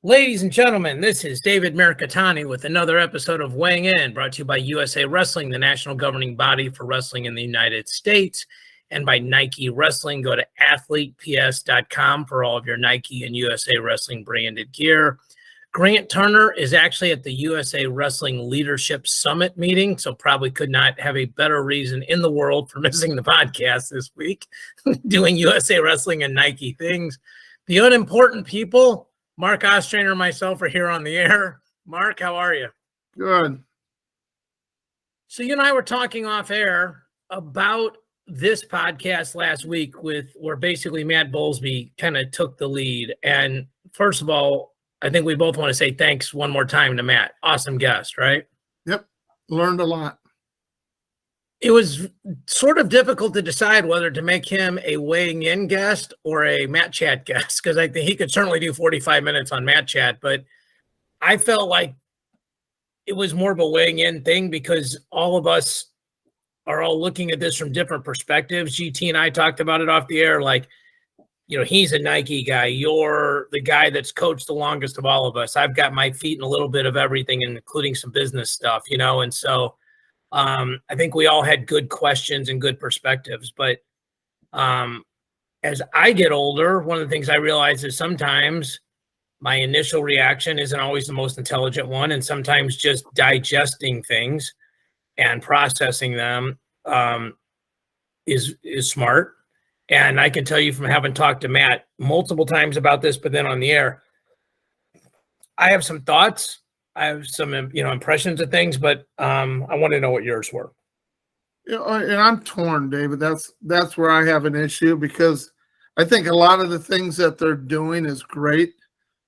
Ladies and gentlemen, this is David Mirikitani with another episode of Weighing In, brought to you by USA Wrestling, the national governing body for wrestling in the United States, and by Nike Wrestling. Go to athleteps.com for all of your Nike and USA Wrestling branded gear. Grant Turner is actually at the USA Wrestling Leadership Summit meeting, so probably could not have a better reason in the world for missing the podcast this week, doing USA Wrestling and Nike things. The unimportant people, Mark Ostrander and myself, are here on the air. Mark, how are you? Good. So you and I were talking off air about this podcast last week where basically Matt Bowlesby kind of took the lead. And first of all, I think we both want to say thanks one more time to Matt. Awesome guest, right? Yep. Learned a lot. It was sort of difficult to decide whether to make him a weighing in guest or a Matt Chat guest, because I think he could certainly do 45 minutes on Matt Chat, but I felt like it was more of a weighing in thing because all of us are all looking at this from different perspectives. GT and I talked about it off the air, like, you know, he's a Nike guy. You're the guy that's coached the longest of all of us. I've got my feet in a little bit of everything, including some business stuff, you know, and so I think we all had good questions and good perspectives, but as I get older, one of the things I realize is sometimes my initial reaction isn't always the most intelligent one, and sometimes just digesting things and processing them is smart. And I can tell you from having talked to Matt multiple times about this, but then on the air, I have some thoughts. I have some, impressions of things, but I want to know what yours were. And I'm torn, David. That's where I have an issue, because I think a lot of the things that they're doing is great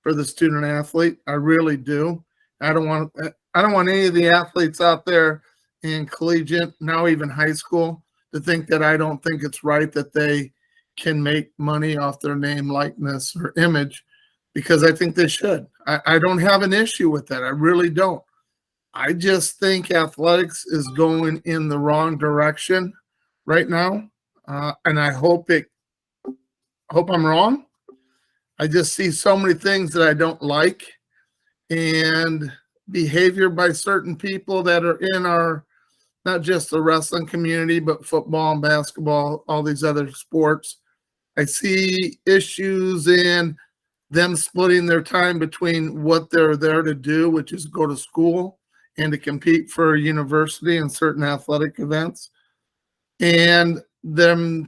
for the student athlete. I really do. I don't want any of the athletes out there in collegiate, now even high school, to think that I don't think it's right that they can make money off their name, likeness, or image, because I think they should. I don't have an issue with that. I really don't. I just think athletics is going in the wrong direction right now, and I hope I'm wrong. I just see so many things that I don't like, and behavior by certain people that are in our, not just the wrestling community, but football and basketball, all these other sports. I see issues in them splitting their time between what they're there to do, which is go to school and to compete for a university and certain athletic events, and them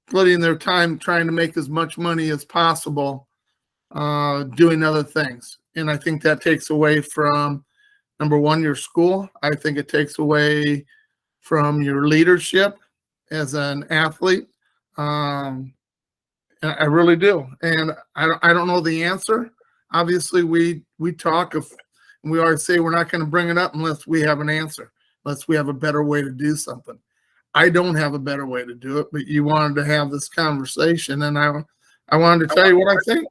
splitting their time trying to make as much money as possible doing other things. And I think that takes away from, number one, your school. I think it takes away from your leadership as an athlete. I really do. And I don't know the answer. Obviously, we talk of, and we always say we're not going to bring it up unless we have an answer, unless we have a better way to do something. I don't have a better way to do it, but you wanted to have this conversation, and I wanted to tell you what I think.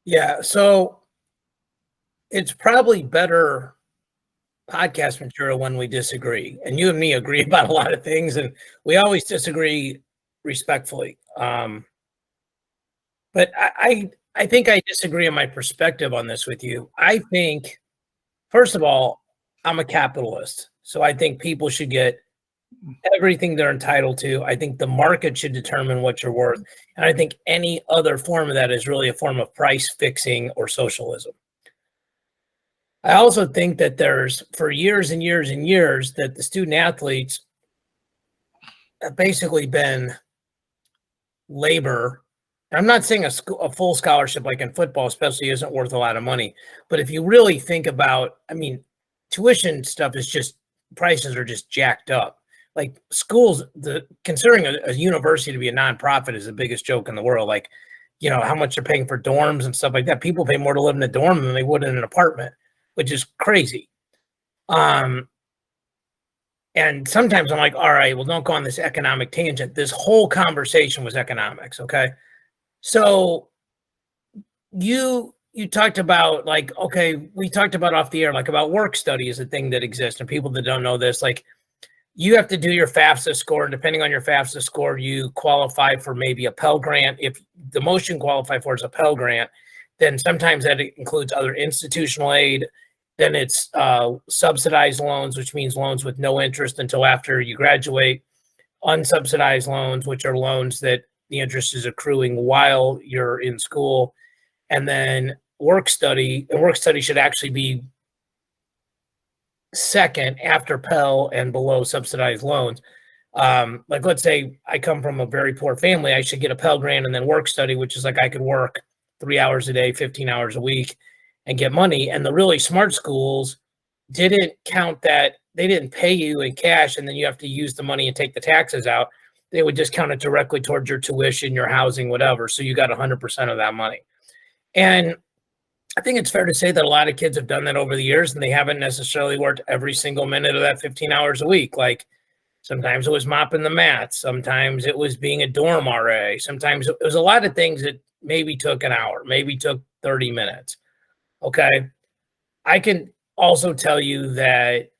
Yeah, so it's probably better podcast material when we disagree. And you and me agree about a lot of things, and we always disagree respectfully. But I think I disagree on my perspective on this with you. I think, first of all, I'm a capitalist. So I think people should get everything they're entitled to. I think the market should determine what you're worth. And I think any other form of that is really a form of price fixing or socialism. I also think that there's, for years and years and years, that the student athletes have basically been labor. I'm not saying a full scholarship like in football especially isn't worth a lot of money, but if you really think about, tuition stuff is just, prices are just jacked up. Like schools, considering a university to be a nonprofit is the biggest joke in the world. Like, how much they're paying for dorms and stuff like that. People pay more to live in a dorm than they would in an apartment, which is crazy. And sometimes I'm like, all right, well, don't go on this economic tangent. This whole conversation was economics, okay? So you talked about, like, okay, we talked about off the air, like about work study is a thing that exists, and people that don't know this, like, you have to do your FAFSA score, and depending on your FAFSA score, you qualify for maybe a Pell Grant. If the most you can qualify for is a Pell Grant, Then sometimes that includes other institutional aid. Then it's subsidized loans, which means loans with no interest until after you graduate. Unsubsidized loans, which are loans that the interest is accruing while you're in school. And then work study. And work study should actually be second after Pell and below subsidized loans. Like, let's say I come from a very poor family, I should get a Pell Grant and then work study, which is like I could work 3 hours a day, 15 hours a week and get money. And the really smart schools didn't count that. They didn't pay you in cash and then you have to use the money and take the taxes out. They would just count it directly towards your tuition, your housing, whatever. So you got 100% of that money. And I think it's fair to say that a lot of kids have done that over the years and they haven't necessarily worked every single minute of that 15 hours a week. Like, sometimes it was mopping the mats. Sometimes it was being a dorm RA. Sometimes it was a lot of things that maybe took an hour, maybe took 30 minutes. Okay. I can also tell you that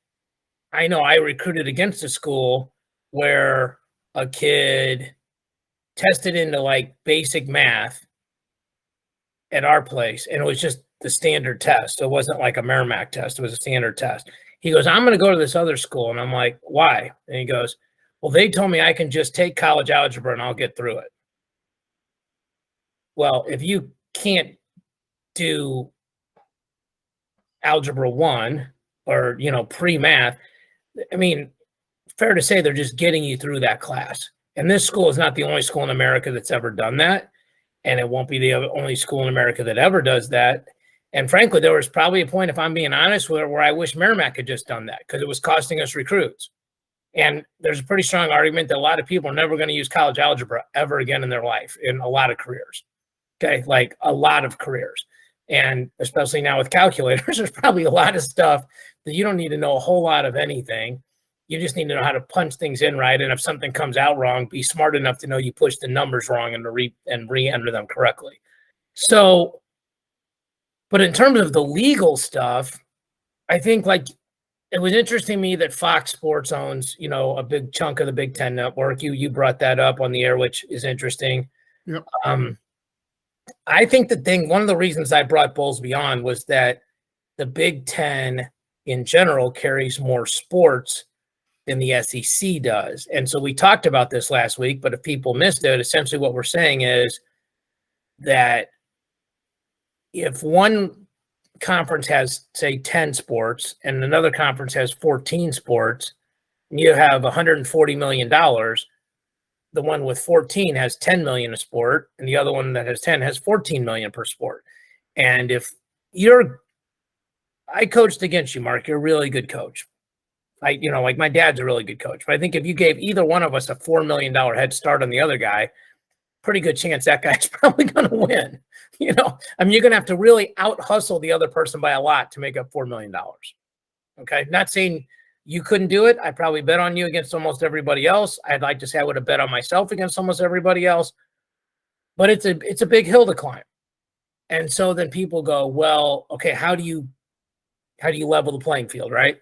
I know I recruited against a school where a kid tested into like basic math at our place. And it was just the standard test. So it wasn't like a Merrimack test. It was a standard test. He goes, I'm going to go to this other school. And I'm like, why? And he goes, well, they told me I can just take college algebra and I'll get through it. Well, if you can't do algebra 1 or, pre-math, I mean, fair to say they're just getting you through that class. And this school is not the only school in America that's ever done that. And it won't be the only school in America that ever does that. And frankly, there was probably a point, if I'm being honest, where I wish Merrimack had just done that because it was costing us recruits. And there's a pretty strong argument that a lot of people are never going to use college algebra ever again in their life in a lot of careers. Okay, like a lot of careers. And especially now with calculators, there's probably a lot of stuff that you don't need to know a whole lot of anything. You just need to know how to punch things in right. And if something comes out wrong, be smart enough to know you pushed the numbers wrong and to re-enter them correctly. So, but in terms of the legal stuff, I think like it was interesting to me that Fox Sports owns, a big chunk of the Big Ten network. You brought that up on the air, which is interesting. Yep. I think one of the reasons I brought Bowls Beyond was that the Big Ten in general carries more sports than the SEC does. And so we talked about this last week, but if people missed it, essentially what we're saying is that if one conference has, say, 10 sports and another conference has 14 sports, and you have $140 million, the one with 14 has 10 million a sport, and the other one that has 10 has 14 million per sport. And if I coached against you, Mark, you're a really good coach. Like my dad's a really good coach, but I think if you gave either one of us a $4 million head start on the other guy, pretty good chance that guy's probably going to win. You're going to have to really out hustle the other person by a lot to make up $4 million. Okay. Not saying you couldn't do it. I probably bet on you against almost everybody else. I'd like to say I would have bet on myself against almost everybody else, but it's a big hill to climb. And so then people go, well, okay, how do you level the playing field? Right.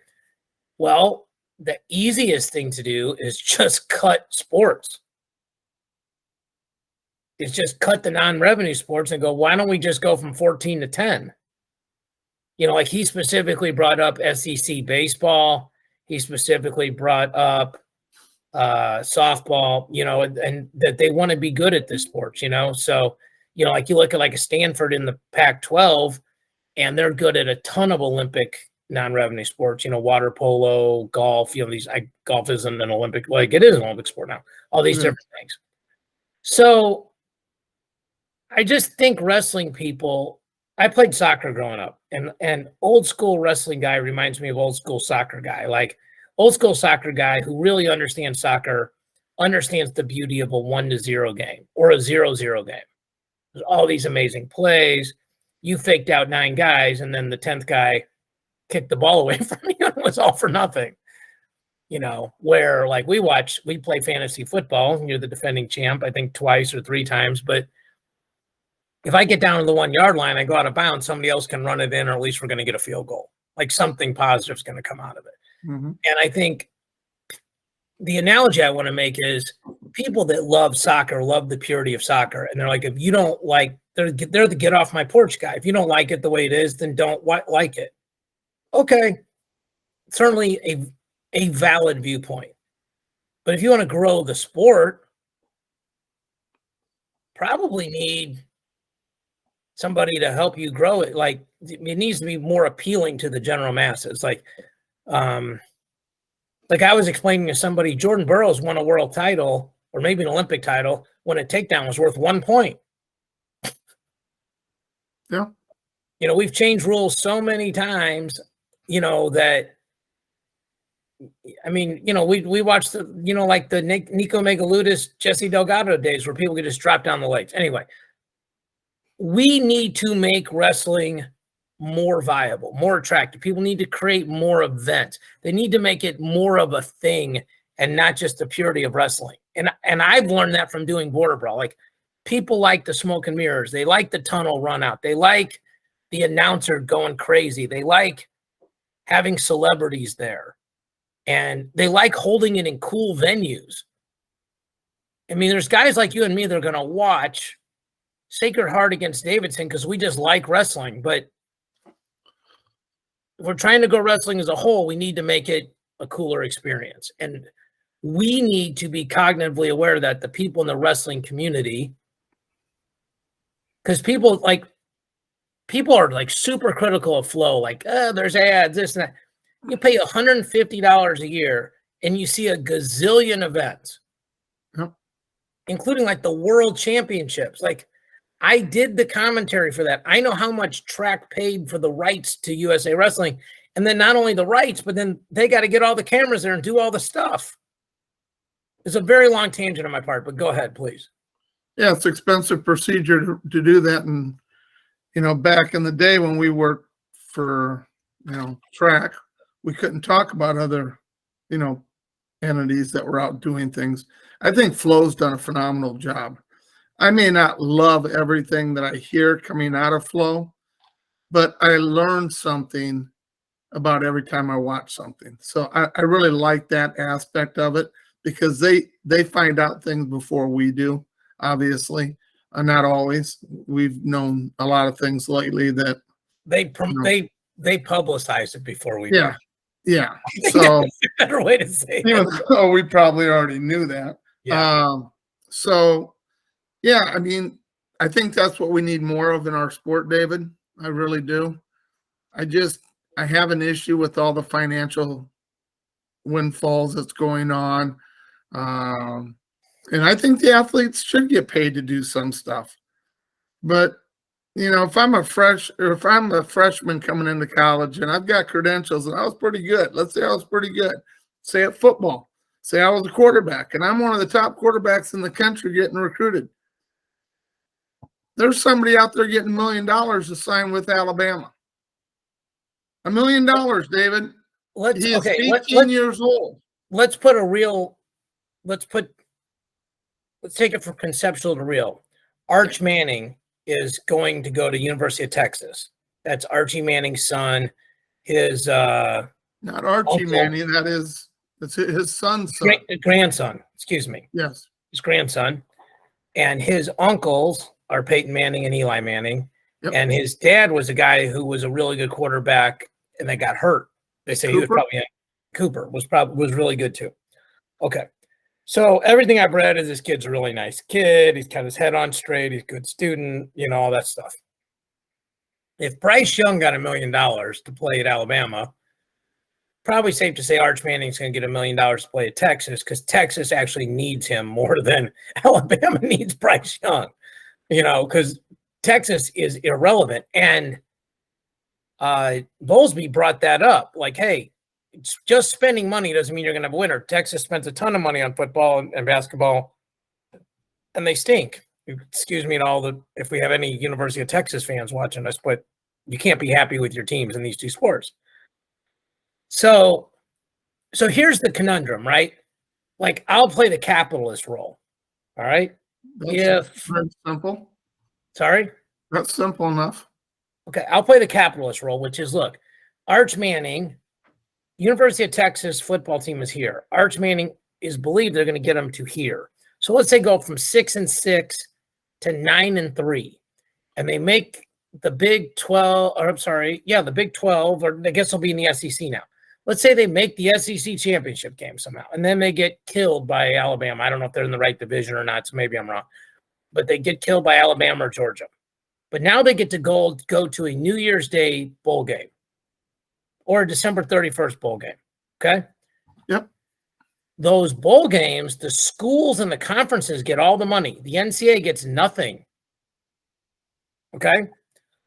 Well, the easiest thing to do is just cut sports. It's just cut the non-revenue sports and go, why don't we just go from 14 to 10? Like he specifically brought up SEC baseball. He specifically brought up softball, and that they want to be good at this sport, So, like you look at like a Stanford in the Pac-12, and they're good at a ton of Olympic non-revenue sports, water polo, golf, golf isn't an Olympic, like it is an Olympic sport now, all these different things. So I just think wrestling people, I played soccer growing up, and old school wrestling guy reminds me of old school soccer guy. Like old school soccer guy who really understands soccer, understands the beauty of a 1-0 game or a 0-0 game. There's all these amazing plays. You faked out 9 guys, and then the 10th guy kicked the ball away from you and it was all for nothing. Where like we play fantasy football, and you're the defending champ, I think twice or 3 times, but if I get down to the 1-yard line, I go out of bounds, somebody else can run it in, or at least we're going to get a field goal. Like something positive is going to come out of it. Mm-hmm. And I think the analogy I want to make is people that love soccer love the purity of soccer, and they're like, if you don't like, they're the get off my porch guy. If you don't like it the way it is, then don't like it. Okay, certainly a valid viewpoint. But if you want to grow the sport, probably need somebody to help you grow it. Like, it needs to be more appealing to the general masses. Like I was explaining to somebody, Jordan Burroughs won a world title or maybe an Olympic title when a takedown was worth 1 point. Yeah. We've changed rules so many times, that, I mean, we watched the, like the Nico Megaludis, Jesse Delgado days where people could just drop down the legs. Anyway, we need to make wrestling more viable, more attractive. People need to create more events. They need to make it more of a thing and not just the purity of wrestling. And I've learned that from doing Border Brawl. Like, people like the smoke and mirrors. They like the tunnel run out. They like the announcer going crazy. They like having celebrities there. And they like holding it in cool venues. I mean, there's guys like you and me that are going to watch Sacred Heart against Davidson because we just like wrestling. But if we're trying to go wrestling as a whole, we need to make it a cooler experience. And we need to be cognitively aware that the people in the wrestling community, because people are like super critical of flow, like, there's ads, this and that. You pay $150 a year and you see a gazillion events, including like the world championships. Like, I did the commentary for that. I know how much track paid for the rights to USA Wrestling. And then not only the rights, but then they got to get all the cameras there and do all the stuff. It's a very long tangent on my part, but go ahead, please. Yeah, it's expensive procedure to do that. And, back in the day when we worked for, track, we couldn't talk about other, entities that were out doing things. I think Flo's done a phenomenal job. I may not love everything that I hear coming out of Flo, but I learned something about every time I watch something. So I really like that aspect of it because they find out things before we do, obviously. Not always. We've known a lot of things lately that they publicize it before we do. Yeah. So better way to say it. Oh, we probably already knew that. Yeah. So yeah, I mean, I think that's what we need more of in our sport, David. I really do. I have an issue with all the financial windfalls that's going on. And I think the athletes should get paid to do some stuff. But, if I'm a freshman coming into college and I've got credentials and I was pretty good, let's say I was pretty good, say at football, say I was a quarterback and I'm one of the top quarterbacks in the country getting recruited. There's somebody out there getting $1 million to sign with Alabama. $1 million, David. He's 18 years old. Let's take it from conceptual to real. Arch Manning is going to go to University of Texas. That's Archie Manning's son. His not Archie uncle, Manning. That's his son's son. Grandson. Excuse me. Yes, his grandson, and his uncles are Peyton Manning and Eli Manning. Yep. And his dad was a guy who was a really good quarterback, and they got hurt. They say Cooper was really good too. Okay. So everything I've read is this kid's a really nice kid. He's got his head on straight. He's a good student, all that stuff. If Bryce Young got $1 million to play at Alabama, probably safe to say Arch Manning's going to get $1 million to play at Texas because Texas actually needs him more than Alabama needs Bryce Young, because Texas is irrelevant. And Bowlesby brought that up. Like, hey, just spending money doesn't mean you're going to have a winner. Texas spends a ton of money on football and basketball, and they stink. Excuse me, if we have any University of Texas fans watching us, but you can't be happy with your teams in these two sports. So here's the conundrum, right? Like, I'll play the capitalist role. All right. That's simple. Sorry? That's simple enough. Okay. I'll play the capitalist role, which is, look, Arch Manning, University of Texas football team is here. Arch Manning is believed they're going to get them to here. So let's say go from 6-6 to 9-3, and they make the Big 12, or I'm sorry, the Big 12, or I guess they'll be in the SEC now. Let's say they make the SEC championship game somehow, and then they get killed by Alabama. I don't know if they're in the right division or not, so maybe I'm wrong. But they get killed by Alabama or Georgia. But now they get to go to a New Year's Day bowl game or a December 31st bowl game, okay? Yep. Those bowl games, the schools and the conferences get all the money. The NCAA gets nothing, okay?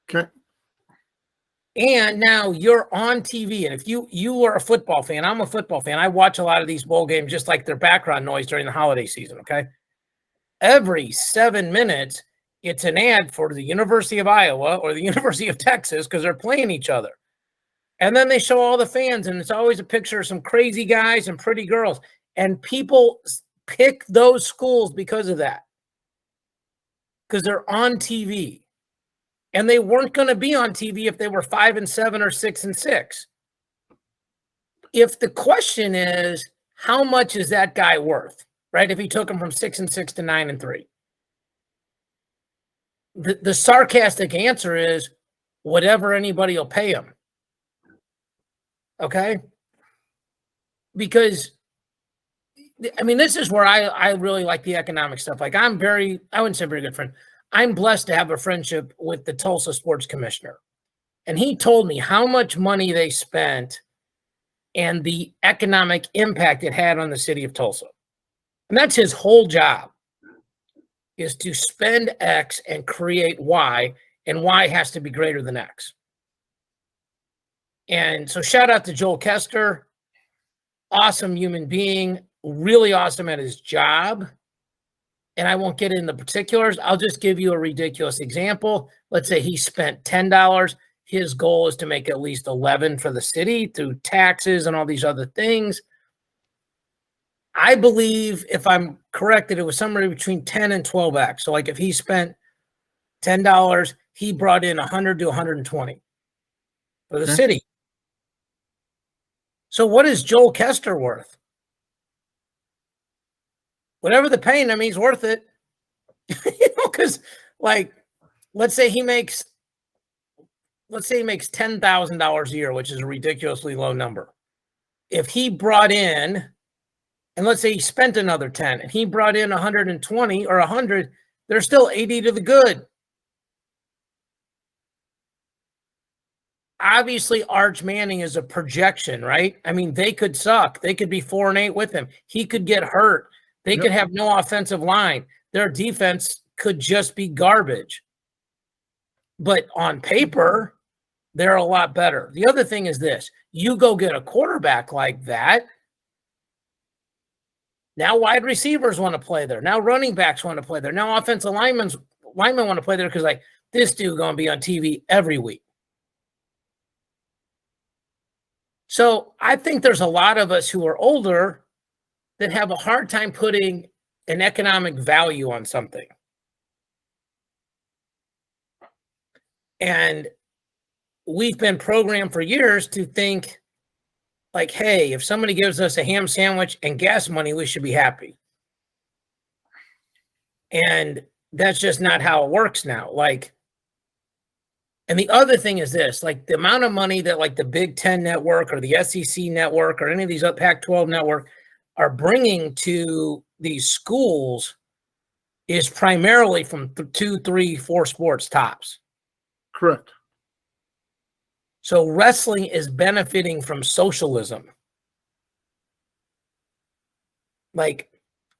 Okay. And now you're on TV, and if you are a football fan, I'm a football fan, I watch a lot of these bowl games just like their background noise during the holiday season, okay? Every 7 minutes, it's an ad for the University of Iowa or the University of Texas because they're playing each other. And then they show all the fans, and it's always a picture of some crazy guys and pretty girls. And people pick those schools because of that, because they're on TV. And they weren't going to be on TV if they were 5-7 or 6-6. If the question is, how much is that guy worth, right? If he took him from 6-6 to 9-3. The sarcastic answer is whatever anybody will pay him. Okay? Because, I mean, this is where I really like the economic stuff. Like, I wouldn't say very good friend. I'm blessed to have a friendship with the Tulsa sports commissioner. And he told me how much money they spent and the economic impact it had on the city of Tulsa. And that's his whole job, is to spend X and create Y, and Y has to be greater than X. And so shout out to Joel Kester, awesome human being, really awesome at his job. And I won't get into particulars. I'll just give you a ridiculous example. Let's say he spent $10. His goal is to make at least 11 for the city through taxes and all these other things. I believe, if I'm correct, that it was somewhere between 10 and 12x. So like if he spent $10, he brought in 100 to 120 for the city. So what is Joel Kester worth? Whatever they're paying him, he's worth it. Because like, let's say he makes $10,000 a year, which is a ridiculously low number. If he brought in, and let's say he spent another 10, and he brought in 120 or 100, there's still 80 to the good. Obviously, Arch Manning is a projection, right? I mean, they could suck. They could be 4-8 with him. He could get hurt. They could have no offensive line. Their defense could just be garbage. But on paper, they're a lot better. The other thing is this. You go get a quarterback like that. Now wide receivers want to play there. Now running backs want to play there. Now offensive linemen want to play there because, like, this dude going to be on TV every week. So I think there's a lot of us who are older that have a hard time putting an economic value on something. And we've been programmed for years to think like, hey, if somebody gives us a ham sandwich and gas money, we should be happy. And that's just not how it works now. Like, and the other thing is this, like the amount of money that like the Big Ten network or the SEC network or any of these Pac-12 network are bringing to these schools is primarily from 2, 3, 4 sports tops. Correct. So wrestling is benefiting from socialism. Like,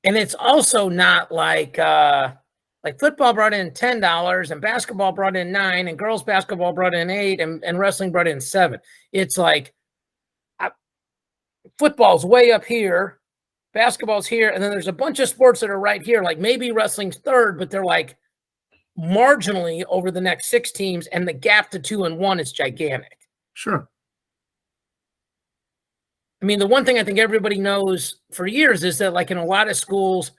and it's also not like football brought in $10 and basketball brought in $9 and girls basketball brought in $8 and wrestling brought in $7. It's like football's way up here, basketball's here, and then there's a bunch of sports that are right here. Like maybe wrestling's third, but they're like marginally over the next 6 teams, and the gap to 2 and 1 is gigantic. Sure. I mean, the one thing I think everybody knows for years is that, like in a lot of schools,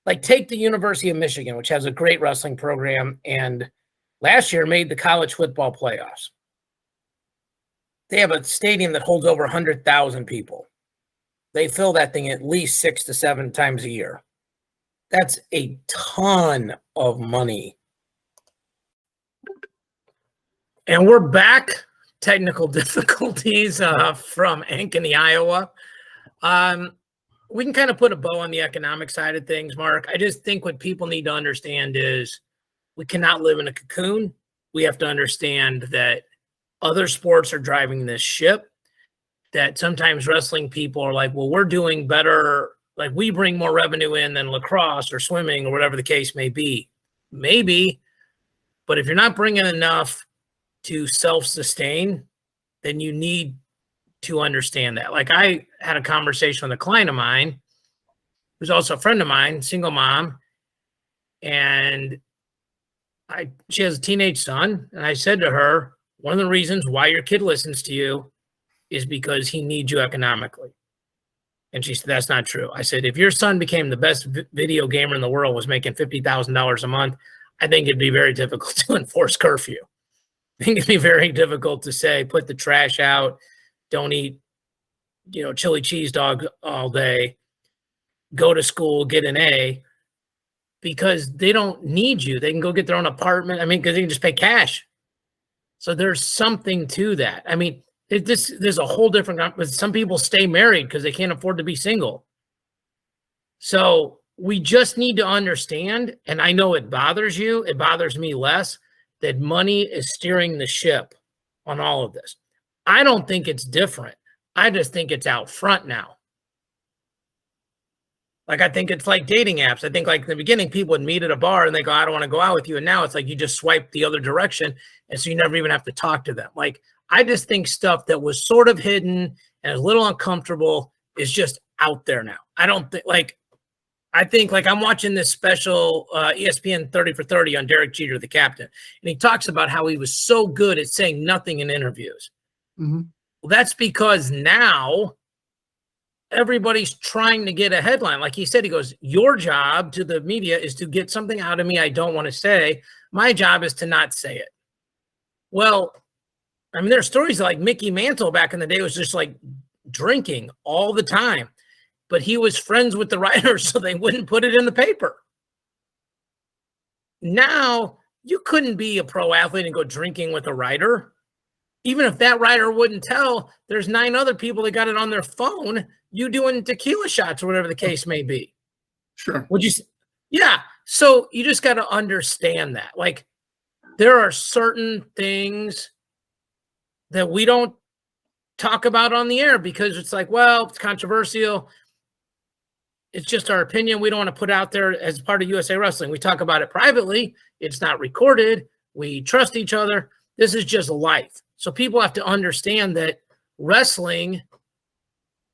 like take the University of Michigan, which has a great wrestling program, and last year made the college football playoffs. They have a stadium that holds over 100,000 people. they fill that thing at least 6 to 7 times a year. That's a ton of money. And we're back. Technical difficulties from Ankeny, Iowa. We can kind of put a bow on the economic side of things, Mark. I just think what people need to understand is we cannot live in a cocoon. We have to understand that other sports are driving this ship, that sometimes wrestling people are like, well, we're doing better. Like we bring more revenue in than lacrosse or swimming or whatever the case may be. Maybe, but if you're not bringing enough to self-sustain, then you need to understand that. Like I had a conversation with a client of mine who's also a friend of mine, single mom, and she has a teenage son. And I said to her, one of the reasons why your kid listens to you is because he needs you economically. And she said, that's not true. I said, if your son became the best video gamer in the world, was making $50,000 a month, I think it'd be very difficult to enforce curfew. I think it'd be very difficult to say, put the trash out, don't eat, chili cheese dog all day, go to school, get an A, because they don't need you. They can go get their own apartment. I mean, because they can just pay cash. So there's something to that. I mean, there's a whole different, but some people stay married because they can't afford to be single. So we just need to understand, and I know it bothers you, it bothers me less, that money is steering the ship on all of this. I don't think it's different. I just think it's out front now. Like, I think it's like dating apps. I think like in the beginning, people would meet at a bar and they go, I don't want to go out with you. And now it's like you just swipe the other direction. And so you never even have to talk to them. Like, I just think stuff that was sort of hidden and a little uncomfortable is just out there now. I don't think I think I'm watching this special ESPN 30 for 30 on Derek Jeter, the captain. And he talks about how he was so good at saying nothing in interviews. Mm-hmm. Well, that's because now everybody's trying to get a headline. Like he said, he goes, your job to the media is to get something out of me I don't want to say. My job is to not say it. Well, I mean, there's stories like Mickey Mantle back in the day was just like drinking all the time, but he was friends with the writers, so they wouldn't put it in the paper. Now, you couldn't be a pro athlete and go drinking with a writer. Even if that writer wouldn't tell, there's 9 other people that got it on their phone, you doing tequila shots or whatever the case may be. Sure. Yeah. So you just got to understand that. Like, there are certain things that we don't talk about on the air because it's like, well, it's controversial. It's just our opinion. We don't want to put out there as part of USA Wrestling. We talk about it privately. It's not recorded. We trust each other. This is just life. So people have to understand that wrestling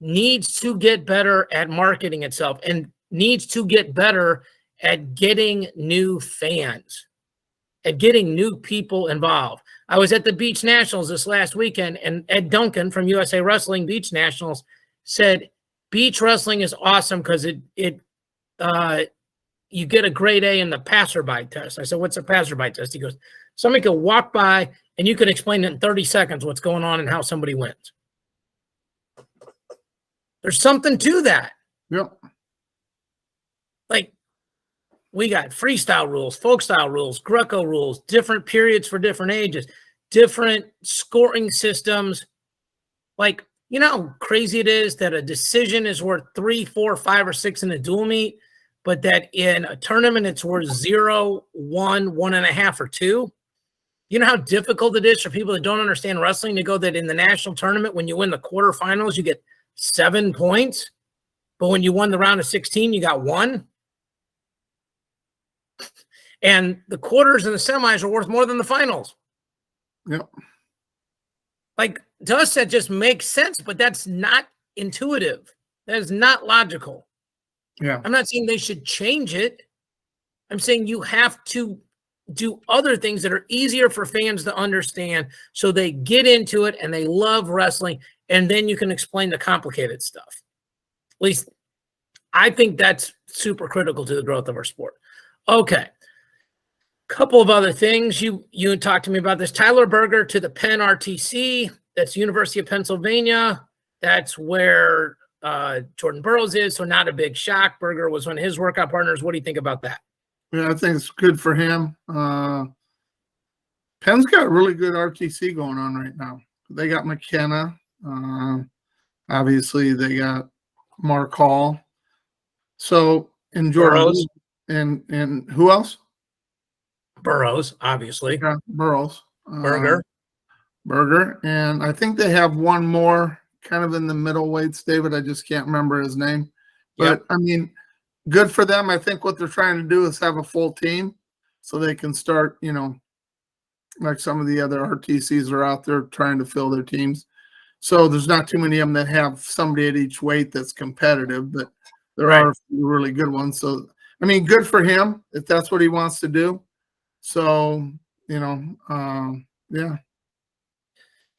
needs to get better at marketing itself and needs to get better at getting new fans, at getting new people involved. I was at the Beach Nationals this last weekend, and Ed Duncan from USA Wrestling Beach Nationals said, beach wrestling is awesome because you get a grade A in the passerby test. I said, what's a passerby test? He goes, somebody could walk by and you can explain it in 30 seconds what's going on and how somebody wins. There's something to that. Yep. Like, we got freestyle rules, folk style rules, Greco rules, different periods for different ages, different scoring systems. Like, you know how crazy it is that a decision is worth 3, 4, 5, or 6 in a dual meet, but that in a tournament it's worth 0, 1, 1.5, or 2? You know how difficult it is for people that don't understand wrestling to go that in the national tournament, when you win the quarterfinals, you get 7 points, but when you won the round of 16, you got 1? And the quarters and the semis are worth more than the finals. Yep. Like, to us, that just makes sense, but that's not intuitive. That is not logical. Yeah. I'm not saying they should change it. I'm saying you have to do other things that are easier for fans to understand so they get into it and they love wrestling, and then you can explain the complicated stuff. At least I think that's super critical to the growth of our sport. Okay. Couple of other things. You talked to me about this. Tyler Berger to the Penn RTC. That's University of Pennsylvania. That's where Jordan Burroughs is, so not a big shock. Berger was one of his workout partners. What do you think about that? Yeah, I think it's good for him. Penn's got a really good RTC going on right now. They got McKenna. Obviously, they got Mark Hall. So, and Jordan Burroughs. and who else? Burroughs, obviously. Yeah, Burroughs. Berger. And I think they have one more kind of in the middleweights, David. I just can't remember his name. But, Yep. I mean, good for them. I think what they're trying to do is have a full team so they can start, like some of the other RTCs are out there trying to fill their teams. So there's not too many of them that have somebody at each weight that's competitive, but there are a few really good ones. So, I mean, good for him if that's what he wants to do. So, yeah.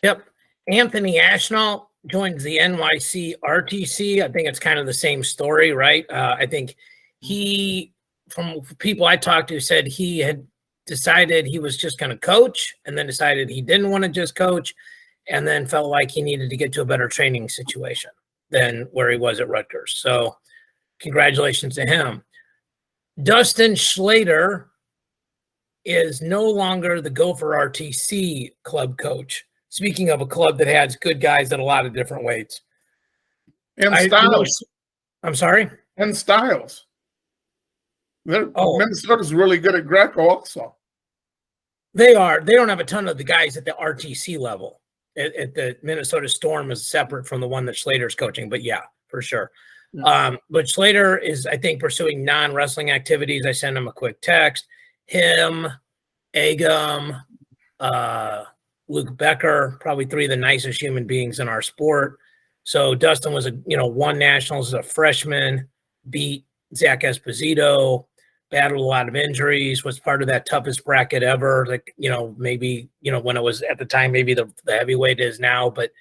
Yep. Anthony Ashnal joins the NYC RTC. I think it's kind of the same story, right? I think he, from people I talked to, said he had decided he was just going to coach and then decided he didn't want to just coach and then felt like he needed to get to a better training situation than where he was at Rutgers. So congratulations to him. Dustin Schlater is no longer the Gopher RTC club coach. Speaking of a club that has good guys at a lot of different weights. And Styles. I'm sorry? And Styles. Minnesota's really good at Greco also. They are. They don't have a ton of the guys at the RTC level. At the Minnesota Storm is separate from the one that Schlater's coaching, but yeah, for sure. Yeah. But Schlater is, I think, pursuing non-wrestling activities. I sent him a quick text. Him, Agam, Luke Becker, probably three of the nicest human beings in our sport. So Dustin was won nationals as a freshman, beat Zach Esposito, battled a lot of injuries, was part of that toughest bracket ever. Like, maybe, when it was at the time, maybe the heavyweight is now, but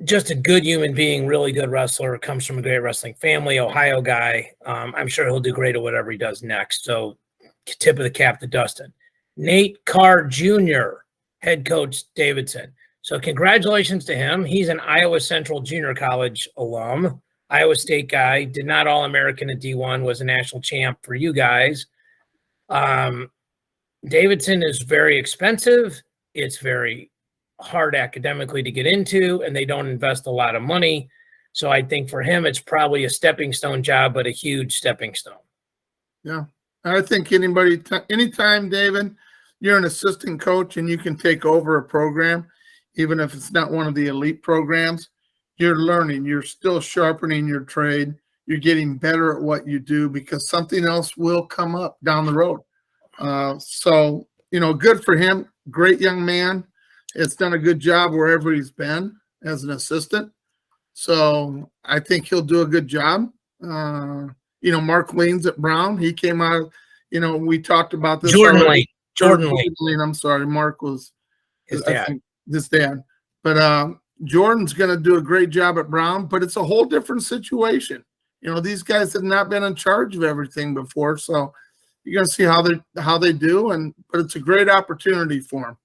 just a good human being, really good wrestler, comes from a great wrestling family, Ohio guy. I'm sure he'll do great at whatever he does next. So tip of the cap to Dustin. Nate Carr Jr., head coach Davidson. So congratulations to him. He's an Iowa Central Junior College alum, Iowa State guy, did not All-American at D1, was a national champ for you guys. Davidson is very expensive. It's very hard academically to get into, and they don't invest a lot of money. So I think for him, it's probably a stepping stone job, but a huge stepping stone. Yeah. I think anytime, David, you're an assistant coach and you can take over a program, even if it's not one of the elite programs, you're learning, you're still sharpening your trade. You're getting better at what you do because something else will come up down the road. So, good for him. Great young man. It's done a good job wherever he's been as an assistant. So I think he'll do a good job. Mark Leans at Brown, he came out, we talked about this. Jordan Lane. I'm sorry. Mark was his dad. His dad. But Jordan's going to do a great job at Brown, but it's a whole different situation. These guys have not been in charge of everything before. So you're going to see how they do. But it's a great opportunity for them.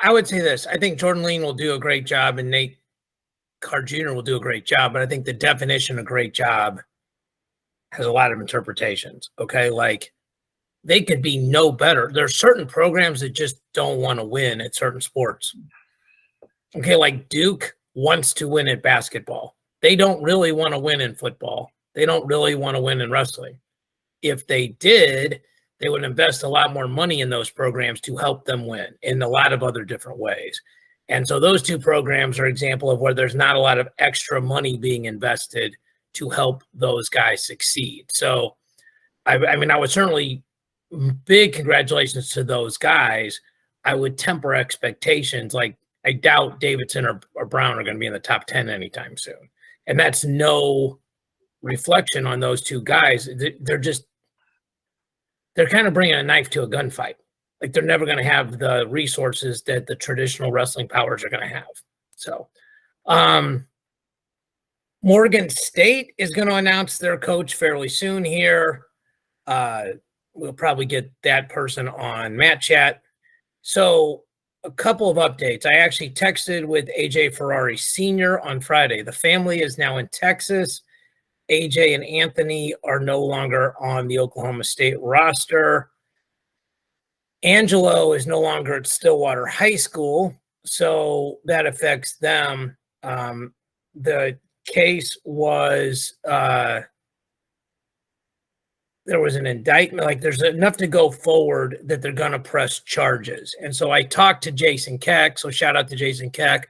I would say this. I think Jordan Lean will do a great job and Nate Carr Jr. will do a great job, but I think the definition of great job has a lot of interpretations. Okay. Like they could be no better. There are certain programs that just don't want to win at certain sports. Okay. Like Duke wants to win at basketball. They don't really want to win in football. They don't really want to win in wrestling. If they did, they would invest a lot more money in those programs to help them win in a lot of other different ways. And so those two programs are an example of where there's not a lot of extra money being invested to help those guys succeed. So, I would certainly big congratulations to those guys. I would temper expectations. Like I doubt Davidson or Brown are going to be in the top 10 anytime soon. And that's no reflection on those two guys. They're kind of bringing a knife to a gunfight. Like they're never going to have the resources that the traditional wrestling powers are going to have. So Morgan State is going to announce their coach fairly soon here. We'll probably get that person on Matt Chat. So a couple of updates. I actually texted with AJ Ferrari Sr. on Friday. The family is now in Texas. AJ and Anthony are no longer on the Oklahoma State roster. Angelo is no longer at Stillwater High School, so that affects them. The case was there was an indictment, like there's enough to go forward that they're going to press charges. And so I talked to Jason Keck, so shout out to Jason Keck,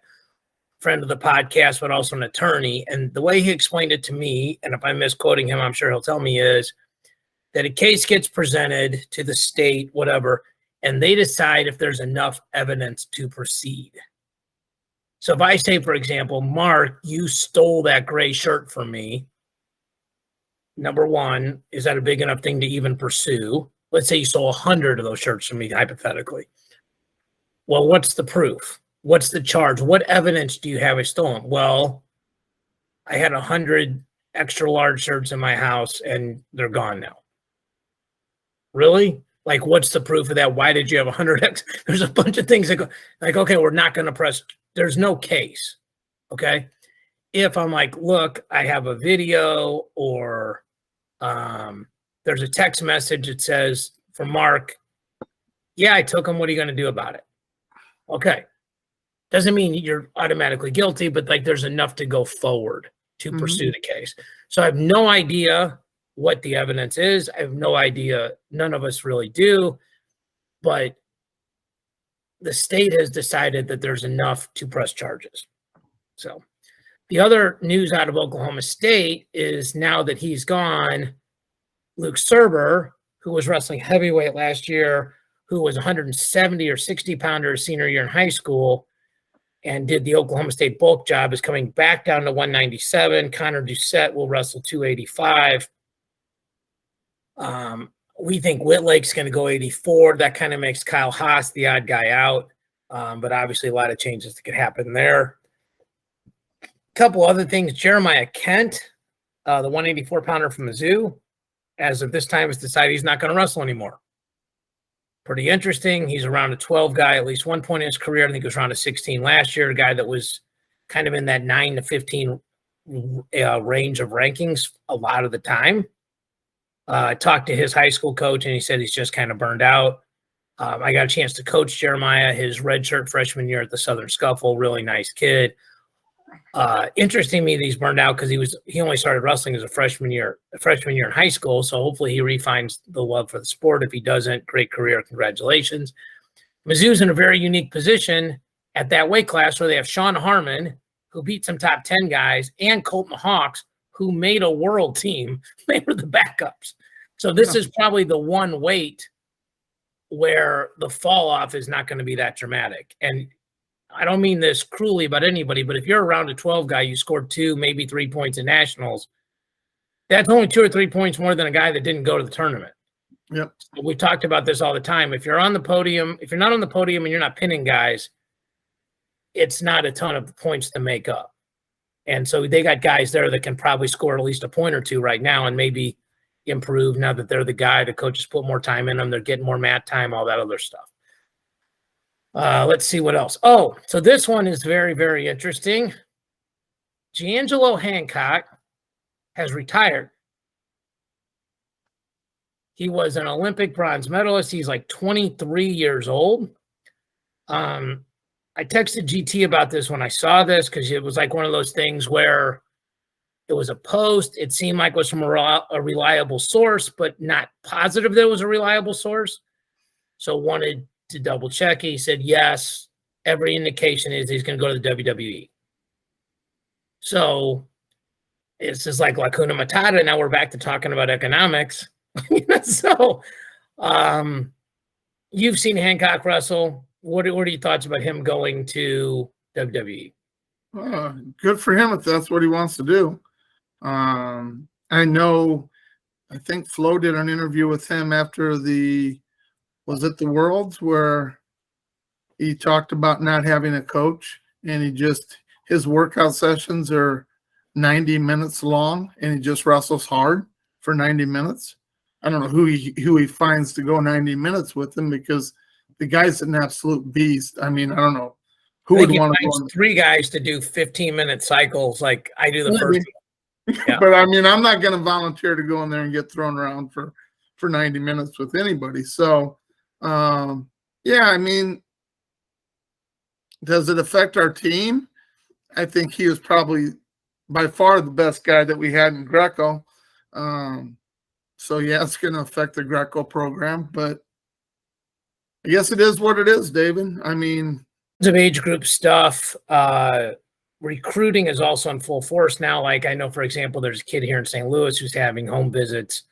friend of the podcast, but also an attorney. And the way he explained it to me, and if I'm misquoting him, I'm sure he'll tell me, is that a case gets presented to the state, whatever, and they decide if there's enough evidence to proceed. So if I say, for example, Mark, you stole that gray shirt from me, number one, is that a big enough thing to even pursue? Let's say you stole 100 of those shirts from me, hypothetically. Well, what's the proof? What's the charge? What evidence do you have I stolen? Well, I had 100 extra large shirts in my house and they're gone now. Really? Like, what's the proof of that? Why did you have 100? There's a bunch of things that go, like, okay, we're not going to press. There's no case. Okay. If I'm like, look, I have a video, or there's a text message that says from Mark, yeah, I took him. What are you going to do about it? Okay. Doesn't mean you're automatically guilty, but like there's enough to go forward to pursue the case. So I have no idea what the evidence is. I have no idea. None of us really do. But the state has decided that there's enough to press charges. So the other news out of Oklahoma State is now that he's gone, Luke Serber, who was wrestling heavyweight last year, who was 170 or 60 pounder senior year in high school and did the Oklahoma State bulk job, is coming back down to 197. Connor Doucette will wrestle 285. We think Whitlake's going to go 84. That kind of makes Kyle Haas the odd guy out. But obviously a lot of changes that could happen there. A couple other things. Jeremiah Kent, the 184 pounder from Mizzou, as of this time has decided he's not going to wrestle anymore. Pretty interesting. He's around a 12 guy at least one point in his career. I think he was around a 16 last year, a guy that was kind of in that 9 to 15 range of rankings a lot of the time. I talked to his high school coach, and he said he's just kind of burned out. I got a chance to coach Jeremiah his redshirt freshman year at the Southern Scuffle. Really nice kid. Interesting me that he's burned out because he only started wrestling as a freshman year in high school. So hopefully he refines the love for the sport. If he doesn't, great career. Congratulations. Mizzou's in a very unique position at that weight class where they have Sean Harmon, who beat some top 10 guys, and Colton Hawks, who made a world team. They were the backups. So this is probably the one weight where the fall off is not going to be that dramatic. And I don't mean this cruelly about anybody, but if you're around a 12 guy, you scored 2, maybe 3 points in nationals, that's only 2 or 3 points more than a guy that didn't go to the tournament. Yep. We've talked about this all the time. If you're on the podium, if you're not on the podium and you're not pinning guys, it's not a ton of points to make up. And so they got guys there that can probably score at least a point or two right now and maybe improve now that they're the guy. The coaches put more time in them. They're getting more mat time, all that other stuff. Let's see what else. Oh, so this one is very, very interesting. Deangelo Hancock has retired. He was an Olympic bronze medalist. He's like 23 years old. I texted GT about this when I saw this because it was like one of those things where it was a post. It seemed like it was from a reliable source, but not positive that it was a reliable source. So wanted to double check. He said, yes, every indication is he's going to go to the WWE. So it's just like Lacuna Matata. Now we're back to talking about economics. So you've seen Hancock wrestle. What are your thoughts about him going to WWE? Good for him if that's what he wants to do. I think Flo did an interview with him after was it the Worlds, where he talked about not having a coach, and his workout sessions are 90 minutes long, and he just wrestles hard for 90 minutes. I don't know who he finds to go 90 minutes with him, because the guy's an absolute beast. I mean, I don't know who I would think want to he go. finds 3 guys to do 15-minute cycles like I do the first. Yeah. But I mean, I'm not going to volunteer to go in there and get thrown around for 90 minutes with anybody. So, yeah, I mean, does it affect our team? I think he was probably by far the best guy that we had in Greco. So, yeah, it's going to affect the Greco program, but I guess it is what it is, David. I mean, of age group stuff. Recruiting is also in full force now. Like I know, for example, there's a kid here in St. Louis who's having home visits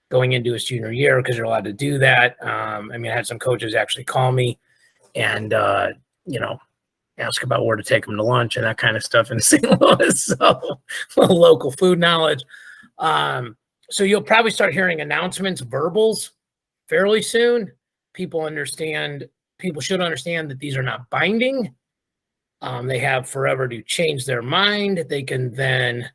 going into his junior year because they're allowed to do that. I mean, I had some coaches actually call me and, ask about where to take them to lunch and that kind of stuff in St. Louis. So local food knowledge. So you'll probably start hearing announcements, verbals fairly soon. People should understand that these are not binding. They have forever to change their mind. They can then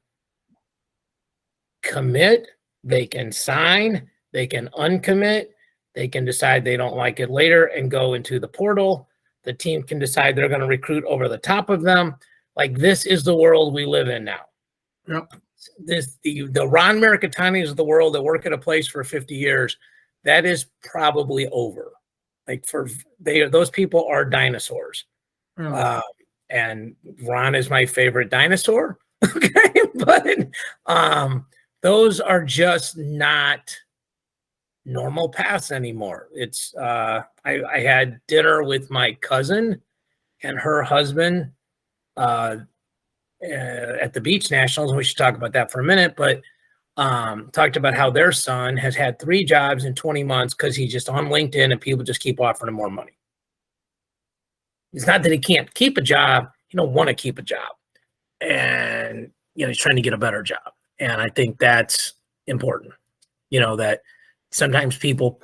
commit, they can sign, they can uncommit, they can decide they don't like it later and go into the portal. The team can decide they're going to recruit over the top of them. Like this is the world we live in now. Yep. The Ron Mirikitanis of the world that work at a place for 50 years, that is probably over. Like those people are dinosaurs. Yeah. And Ron is my favorite dinosaur. Okay. But those are just not normal paths anymore. It's I had dinner with my cousin and her husband at the Beach Nationals, and we should talk about that for a minute, but talked about how their son has had 3 jobs in 20 months because he's just on LinkedIn and people just keep offering him more money. It's not that he can't keep a job. He don't want to keep a job. And, he's trying to get a better job. And I think that's important, that sometimes people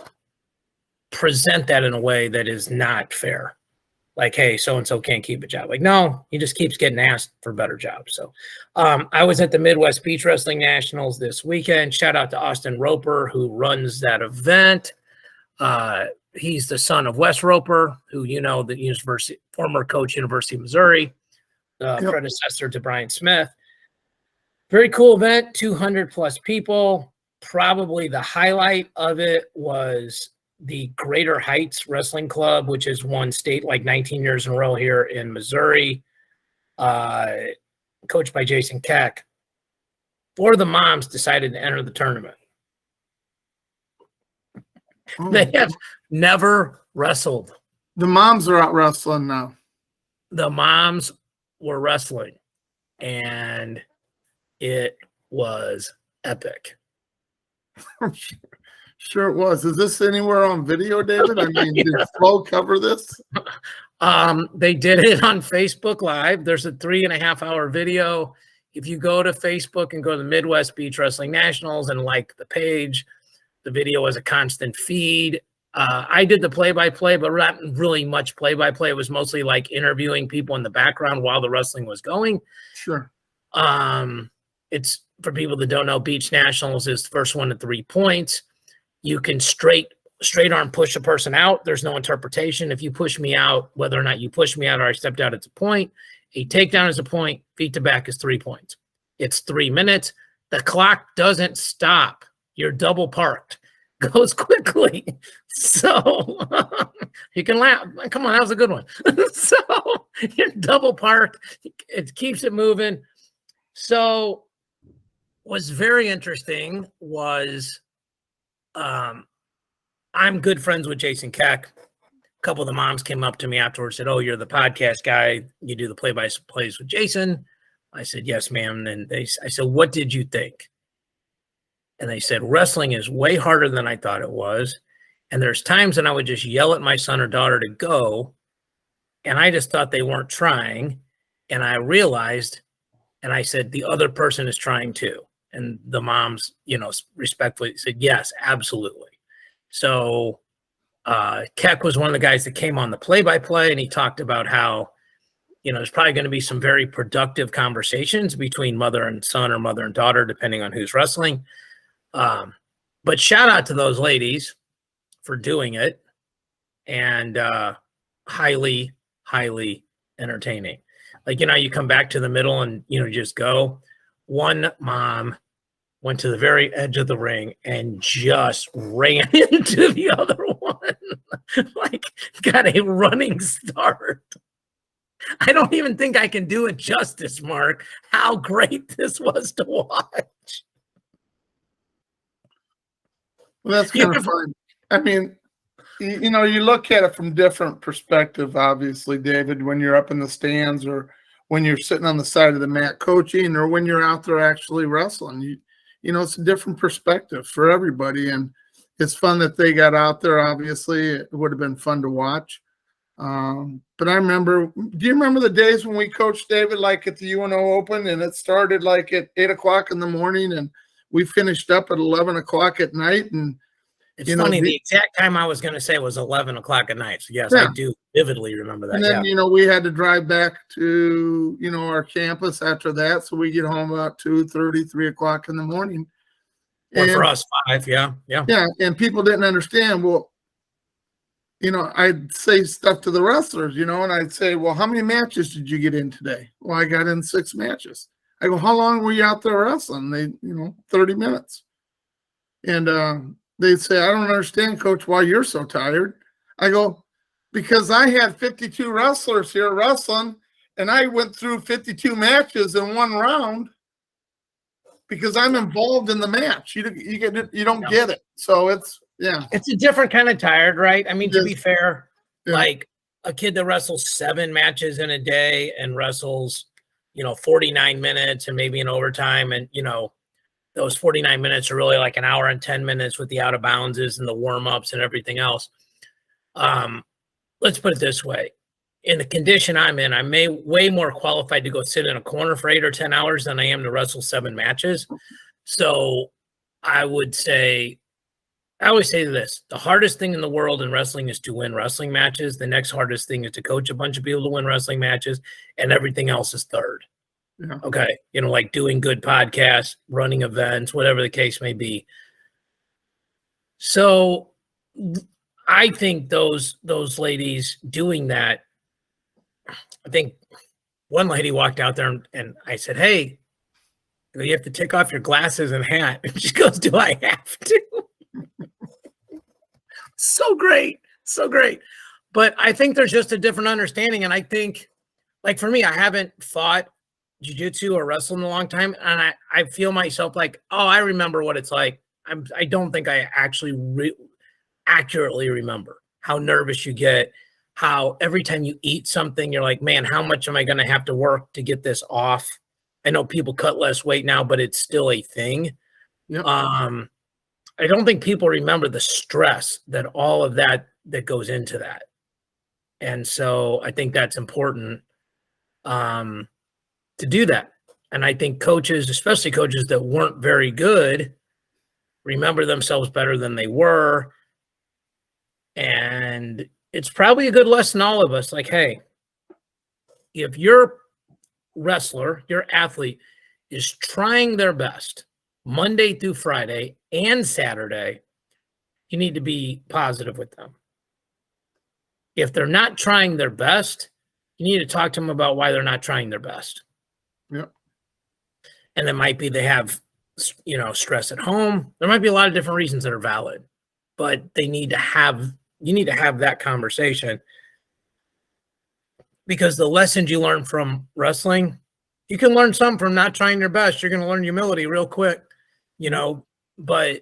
present that in a way that is not fair. Like, hey, so-and-so can't keep a job. Like, no, he just keeps getting asked for better jobs. So I was at the Midwest Beach Wrestling Nationals this weekend. Shout out to Austin Roper, who runs that event. He's the son of Wes Roper, who, the former coach, University of Missouri, predecessor to Brian Smith. Very cool event, 200 plus people. Probably the highlight of it was the Greater Heights Wrestling Club, which has won state like 19 years in a row here in Missouri, coached by Jason Keck. 4 of the moms decided to enter the tournament. They have never wrestled. The moms are out wrestling now. The moms were wrestling, and it was epic. Sure it was. Is this anywhere on video, David? I mean, did Flo cover this? They did it on Facebook Live. There's a 3.5-hour video. If you go to Facebook and go to the Midwest Beach Wrestling Nationals and like the page, the video was a constant feed. I did the play-by-play, but not really much play-by-play. It was mostly like interviewing people in the background while the wrestling was going. Sure. It's for people that don't know, Beach Nationals is the first one at 3 points. You can straight arm push a person out. There's no interpretation. If you push me out, whether or not you push me out or I stepped out, it's a point. A takedown is a point. Feet to back is 3 points. It's 3 minutes. The clock doesn't stop. You're double parked. Goes quickly. So you can laugh. Come on, that was a good one. So you're double parked. It keeps it moving. So what's very interesting was I'm good friends with Jason Keck. A couple of the moms came up to me afterwards, said, "Oh, you're the podcast guy. You do the play-by-plays with Jason." I said, "Yes, ma'am." And I said, "What did you think?" And they said, "Wrestling is way harder than I thought it was. And there's times when I would just yell at my son or daughter to go. And I just thought they weren't trying. And I realized, and I said, the other person is trying too." And the moms, respectfully said, "Yes, absolutely." So Keck was one of the guys that came on the play-by-play, and he talked about how, there's probably going to be some very productive conversations between mother and son or mother and daughter, depending on who's wrestling. But shout out to those ladies for doing it. and highly, highly entertaining. Like, you come back to the middle and, just go. One mom went to the very edge of the ring and just ran into the other one, like got a running start. I don't even think I can do it justice, Mark, how great this was to watch. Well, that's kind of fun. I mean, you look at it from different perspective, obviously, David, when you're up in the stands or when you're sitting on the side of the mat coaching or when you're out there actually wrestling. It's a different perspective for everybody. And it's fun that they got out there. Obviously, it would have been fun to watch. But I remember, do you remember the days when we coached, David, like at the UNO Open, and it started like at 8 o'clock in the morning and we finished up at 11 o'clock at night? And it's funny, the exact time I was going to say was 11 o'clock at night. So yes, yeah. I do vividly remember that. And then, we had to drive back to, our campus after that. So we get home about 2:30, 3 o'clock in the morning. Or for us, 5. Yeah. Yeah. Yeah. And people didn't understand. Well, I'd say stuff to the wrestlers, and I'd say, well, how many matches did you get in today? Well, I got in 6 matches. I go, how long were you out there wrestling? They, 30 minutes. And, they'd say, I don't understand, Coach, why you're so tired. I go, because I had 52 wrestlers here wrestling, and I went through 52 matches in one round because I'm involved in the match. You don't get it. So it's a different kind of tired, right? I mean, to be fair, like a kid that wrestles 7 matches in a day and wrestles, 49 minutes and maybe in overtime, and those 49 minutes are really like an hour and 10 minutes with the out of boundses and the warm-ups and everything else. Let's put it this way. In the condition I'm in, I'm way more qualified to go sit in a corner for 8 or 10 hours than I am to wrestle 7 matches. So I always say this: the hardest thing in the world in wrestling is to win wrestling matches. The next hardest thing is to coach a bunch of people to win wrestling matches, and everything else is third. Yeah. Okay. Like doing good podcasts, running events, whatever the case may be. So I think those ladies doing that, I think one lady walked out there and I said, hey, you have to take off your glasses and hat. And she goes, do I have to? So great. So great. But I think there's just a different understanding. And I think, like for me, I haven't fought jiu-jitsu or wrestled in a long time. And I feel myself like, oh, I remember what it's like. I don't think I actually accurately remember how nervous you get, how every time you eat something, you're like, man, how much am I going to have to work to get this off? I know people cut less weight now, but it's still a thing. Yep. I don't think people remember the stress that all of that goes into that. And so I think that's important to do that. And I think coaches, especially coaches that weren't very good, remember themselves better than they were. And it's probably a good lesson to all of us. Like, hey, if your wrestler, your athlete is trying their best Monday through Friday and Saturday, you need to be positive with them. If they're not trying their best, you need to talk to them about why they're not trying their best. Yep. And it might be they have, stress at home. There might be a lot of different reasons that are valid, but you need to have that conversation, because the lessons you learn from wrestling, you can learn some from not trying your best. You're going to learn humility real quick, but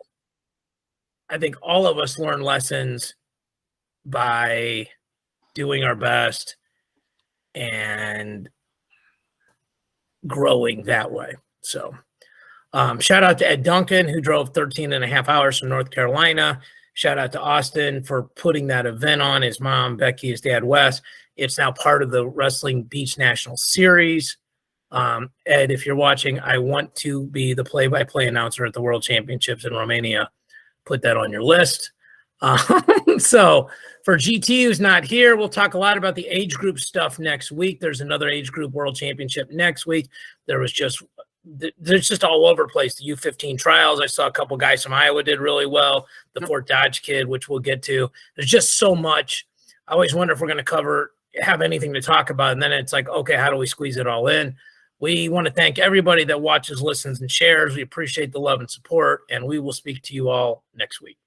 I think all of us learn lessons by doing our best and growing that way. So shout out to Ed Duncan, who drove 13 and a half hours from North Carolina. Shout out to Austin for putting that event on. His mom, Becky, his dad, Wes. It's now part of the Wrestling Beach National Series. Ed, if you're watching, I want to be the play-by-play announcer at the World Championships in Romania. Put that on your list. So for GT, who's not here, we'll talk a lot about the age group stuff next week. There's another age group World Championship next week. There's just all over the place. The U15 trials. I saw a couple guys from Iowa did really well. The Fort Dodge kid, which we'll get to. There's just so much. I always wonder if we're going to have anything to talk about. And then it's like, okay, how do we squeeze it all in? We want to thank everybody that watches, listens, and shares. We appreciate the love and support, and we will speak to you all next week.